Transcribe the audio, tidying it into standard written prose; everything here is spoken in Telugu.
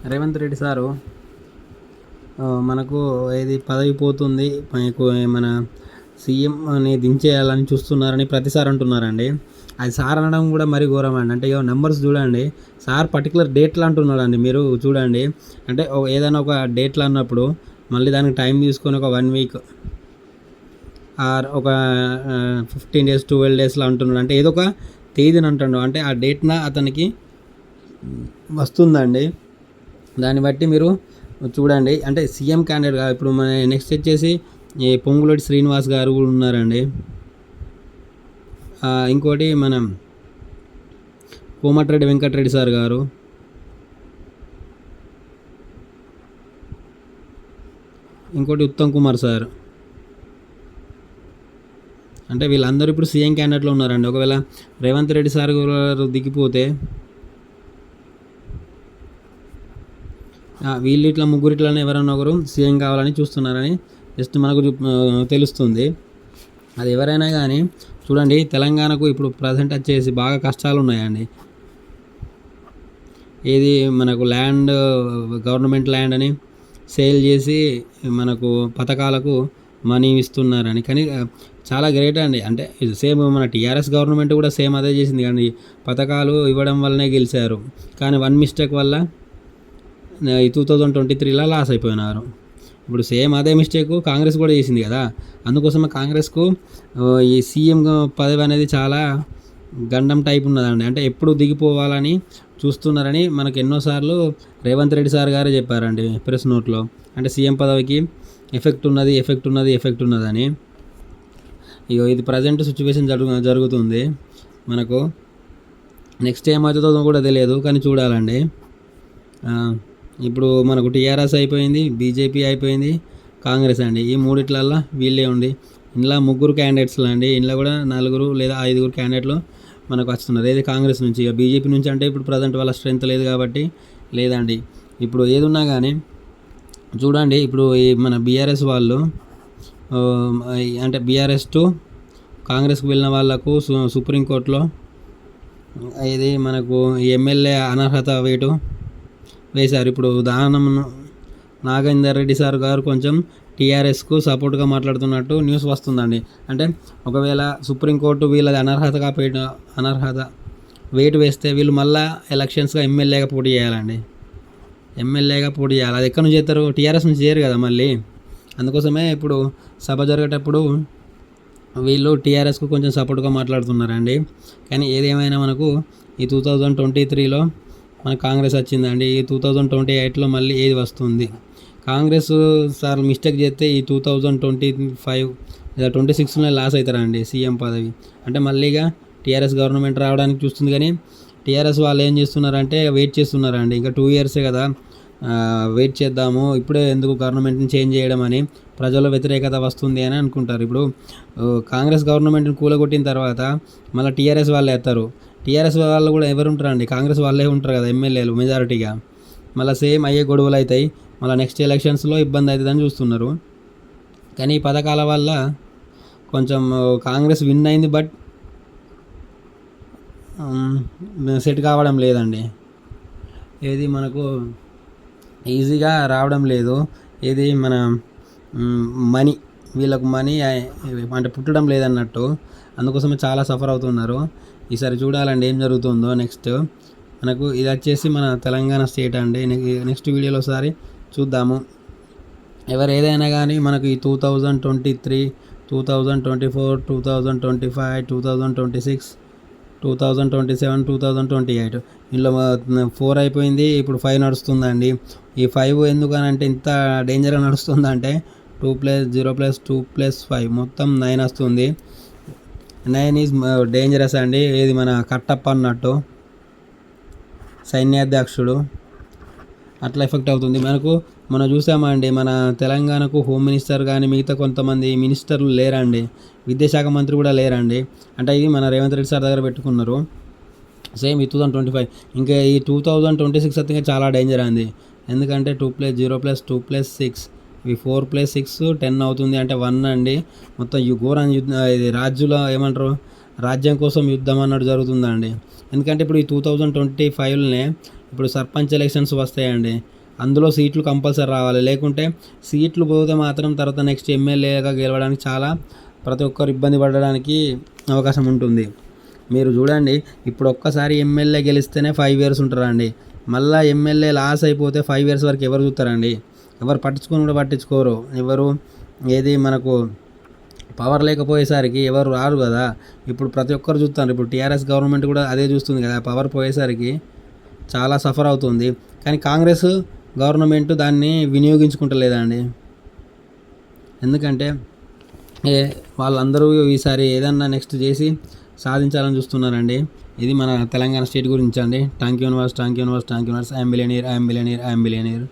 రేవంత్ రెడ్డి సారు మనకు ఏది పదవి పోతుంది, మనకు మన సీఎం అని దించేయాలని చూస్తున్నారని ప్రతిసారి అంటున్నారండి. అది సార్ అనడం కూడా మరీ ఘోరం అండి. అంటే నెంబర్స్ చూడండి, సార్ పర్టికులర్ డేట్లు అంటున్నాడండి. మీరు చూడండి, అంటే ఏదైనా ఒక డేట్లు అన్నప్పుడు మళ్ళీ దానికి టైం తీసుకొని ఒక 1 వీక్ ఆర్ ఒక 15 డేస్ 12 డేస్లో అంటున్నాడు. అంటే ఏదో ఒక తేదీని అంటాడు, అంటే ఆ డేట్న అతనికి వస్తుందండి. దాన్ని బట్టి మీరు చూడండి. అంటే సీఎం క్యాండిడేట్గా ఇప్పుడు మన నెక్స్ట్ వచ్చేసి ఈ పొంగులేటి శ్రీనివాస్ గారు కూడా ఉన్నారండి. ఇంకోటి మనం కోమటిరెడ్డి వెంకటరెడ్డి సార్ గారు, ఇంకోటి ఉత్తమ్ కుమార్ సార్. అంటే వీళ్ళందరూ ఇప్పుడు సీఎం క్యాండిడేట్లో ఉన్నారండి. ఒకవేళ రేవంత్ రెడ్డి సార్ గారు దిగిపోతే వీళ్ళు ఇట్లా ముగ్గురిట్లనే ఎవరైనా ఒకరు సీఎం కావాలని చూస్తున్నారని జస్ట్ మనకు తెలుస్తుంది. అది ఎవరైనా కానీ చూడండి, తెలంగాణకు ఇప్పుడు ప్రజెంట్ వచ్చేసి బాగా కష్టాలు ఉన్నాయండి. ఏది మనకు ల్యాండ్, గవర్నమెంట్ ల్యాండ్ అని సేల్ చేసి మనకు పథకాలకు మనీ ఇస్తున్నారని. కానీ చాలా గ్రేట్ అండి. అంటే సేమ్ మన టీఆర్ఎస్ గవర్నమెంట్ కూడా సేమ్ అదే చేసింది, కానీ పథకాలు ఇవ్వడం వల్లనే గెలిచారు. కానీ వన్ మిస్టేక్ వల్ల ఈ 2023లో లాస్ అయిపోయినారు. ఇప్పుడు సేమ్ అదే మిస్టేక్ కాంగ్రెస్ కూడా చేసింది కదా. అందుకోసమే కాంగ్రెస్కు ఈ సీఎం పదవి అనేది చాలా గండం టైప్ ఉన్నదండి. అంటే ఎప్పుడు దిగిపోవాలని చూస్తున్నారని మనకు ఎన్నోసార్లు రేవంత్ రెడ్డి సార్ గారే చెప్పారండి ప్రెస్ నోట్లో. అంటే సీఎం పదవికి ఎఫెక్ట్ ఉన్నదని. ఇగో ఇది ప్రజెంట్ సిచ్యువేషన్ జరుగుతుంది. మనకు నెక్స్ట్ ఏమవుతుందో కూడా తెలియదు, కానీ చూడాలండి. ఇప్పుడు మనకు టీఆర్ఎస్ అయిపోయింది, బీజేపీ అయిపోయింది, కాంగ్రెస్ అండి. ఈ మూడిట్లల్లో వీళ్ళే ఉండి ఇందులో 3 క్యాండిడేట్స్లో అండి. ఇందులో కూడా 4 లేదా 5 క్యాండిడేట్లు మనకు వస్తున్నారు. ఏది కాంగ్రెస్ నుంచి. ఇక బీజేపీ నుంచి అంటే ఇప్పుడు ప్రజెంట్ వాళ్ళ స్ట్రెంత్ లేదు కాబట్టి లేదండి. ఇప్పుడు ఏది ఉన్నా కానీ చూడండి, ఇప్పుడు ఈ మన బీఆర్ఎస్ వాళ్ళు అంటే బీఆర్ఎస్ టు కాంగ్రెస్కి వెళ్ళిన వాళ్ళకు సుప్రీంకోర్టులో ఇది మనకు ఎమ్మెల్యే అనర్హత వేటు వేశారు. ఇప్పుడు దానం నాగేందర్ రెడ్డి సార్ గారు కొంచెం టీఆర్ఎస్కు సపోర్ట్గా మాట్లాడుతున్నట్టు న్యూస్ వస్తుందండి. అంటే ఒకవేళ సుప్రీంకోర్టు వీళ్ళది అనర్హత వేటు వేస్తే వీళ్ళు మళ్ళీ ఎలక్షన్స్గా ఎమ్మెల్యేగా పోటీ చేయాలండి. అది ఎక్కడి నుంచి చేస్తారు? టీఆర్ఎస్ నుంచి చేయరు కదా మళ్ళీ. అందుకోసమే ఇప్పుడు సభ జరిగేటప్పుడు వీళ్ళు టీఆర్ఎస్కు కొంచెం సపోర్ట్గా మాట్లాడుతున్నారండి. కానీ ఏదేమైనా మనకు ఈ 2023లో మన కాంగ్రెస్ వచ్చిందండి. ఈ 2028లో మళ్ళీ ఏది వస్తుంది? కాంగ్రెస్ సార్ మిస్టేక్ చేస్తే ఈ 2025 లేదా 26లోనే లాస్ అవుతారండి సీఎం పదవి. అంటే మళ్ళీగా టీఆర్ఎస్ గవర్నమెంట్ రావడానికి చూస్తుంది. కానీ టీఆర్ఎస్ వాళ్ళు ఏం చేస్తున్నారంటే వెయిట్ చేస్తున్నారండి. ఇంకా 2 ఇయర్సే కదా, వెయిట్ చేద్దాము, ఇప్పుడే ఎందుకు గవర్నమెంట్ని చేంజ్ చేయడం అని ప్రజల్లో వ్యతిరేకత వస్తుంది అని అనుకుంటారు. ఇప్పుడు కాంగ్రెస్ గవర్నమెంట్ని కూలగొట్టిన తర్వాత మళ్ళీ టీఆర్ఎస్ వాళ్ళు వేస్తారు. టీఆర్ఎస్ వాళ్ళు కూడా ఎవరు ఉంటారండి? కాంగ్రెస్ వాళ్ళే ఉంటారు కదా ఎమ్మెల్యేలు మెజారిటీగా. మళ్ళీ సేమ్ అయ్యే గొడవలు అవుతాయి. మళ్ళీ నెక్స్ట్ ఎలక్షన్స్లో ఇబ్బంది అవుతుందని చూస్తున్నారు. కానీ ఈ పథకాల వల్ల కొంచెం కాంగ్రెస్ విన్ అయింది, బట్ సెట్ కావడం లేదండి. ఏది మనకు ఈజీగా రావడం లేదు. ఏది మన మనీ, వీళ్ళకు మనీ అంటే పుట్టడం లేదన్నట్టు. అందుకోసమే చాలా సఫర్ అవుతున్నారు. ఈసారి చూడాలండి ఏం జరుగుతుందో. నెక్స్ట్ మనకు ఇది వచ్చేసి మన తెలంగాణ స్టేట్ అండి. నెక్స్ట్ వీడియోలో ఒకసారి చూద్దాము. ఎవరు ఏదైనా కానీ మనకు ఈ 2023, 2024, 2025, 2026, 2027, 2028 ఇందులో 4 అయిపోయింది. ఇప్పుడు 5 నడుస్తుందండి. ఈ 5 ఎందుకనంటే ఇంత డేంజర్గా నడుస్తుందంటే 2 + 0 + 2 + 5 మొత్తం 9 వస్తుంది. 9 ఈజ్ డేంజరస్ అండి. ఏది మన కట్టప్ప అన్నట్టు సైన్యాధ్యక్షుడు అట్లా ఎఫెక్ట్ అవుతుంది. మనం చూసామండి, మన తెలంగాణకు హోమ్ మినిస్టర్ కానీ మిగతా కొంతమంది మినిస్టర్లు లేరండి. విద్యాశాఖ మంత్రి కూడా లేరండి. అంటే ఇది మన రేవంత్ రెడ్డి సార్ దగ్గర పెట్టుకున్నారు. సేమ్ ఈ 2025 ఇంకా ఈ 2026 అయితే చాలా డేంజర్ అండి. ఎందుకంటే 2 + 0 + 2 + 6 ఇవి 4 + 6 10 అవుతుంది. అంటే 1 అండి. మొత్తం ఘోరం ఇది రాజ్యుల ఏమంటారు, రాజ్యం కోసం యుద్ధం అన్నట్టు జరుగుతుందండి. ఎందుకంటే ఇప్పుడు ఈ 2025లోనే ఇప్పుడు సర్పంచ్ ఎలక్షన్స్ వస్తాయండి, అందులో సీట్లు కంపల్సరీ రావాలి. లేకుంటే సీట్లు పోతే మాత్రం తర్వాత నెక్స్ట్ ఎమ్మెల్యేగా గెలవడానికి చాలా ప్రతి ఒక్కరు ఇబ్బంది పడడానికి అవకాశం ఉంటుంది. మీరు చూడండి, ఇప్పుడు ఒక్కసారి ఎమ్మెల్యే గెలిస్తేనే 5 years ఉంటారండి. మళ్ళీ ఎమ్మెల్యే లాస్ అయిపోతే 5 years వరకు ఎవరు చూస్తారండి? ఎవరు పట్టించుకొని కూడా పట్టించుకోరు. ఎవరు ఏది మనకు పవర్ లేకపోయేసరికి ఎవరు రారు కదా. ఇప్పుడు ప్రతి ఒక్కరు చూస్తారు. ఇప్పుడు టీఆర్ఎస్ గవర్నమెంట్ కూడా అదే చూస్తుంది కదా, పవర్ పోయేసరికి చాలా సఫర్ అవుతుంది. కానీ కాంగ్రెస్ గవర్నమెంట్ దాన్ని వినియోగించుకుంటలేదండి. ఎందుకంటే వాళ్ళందరూ ఈసారి ఏదన్నా నెక్స్ట్ చేసి సాధించాలని చూస్తున్నారండి. ఇది మన తెలంగాణ స్టేట్ గురించి అండి. Thank you universe. I'm billionaire.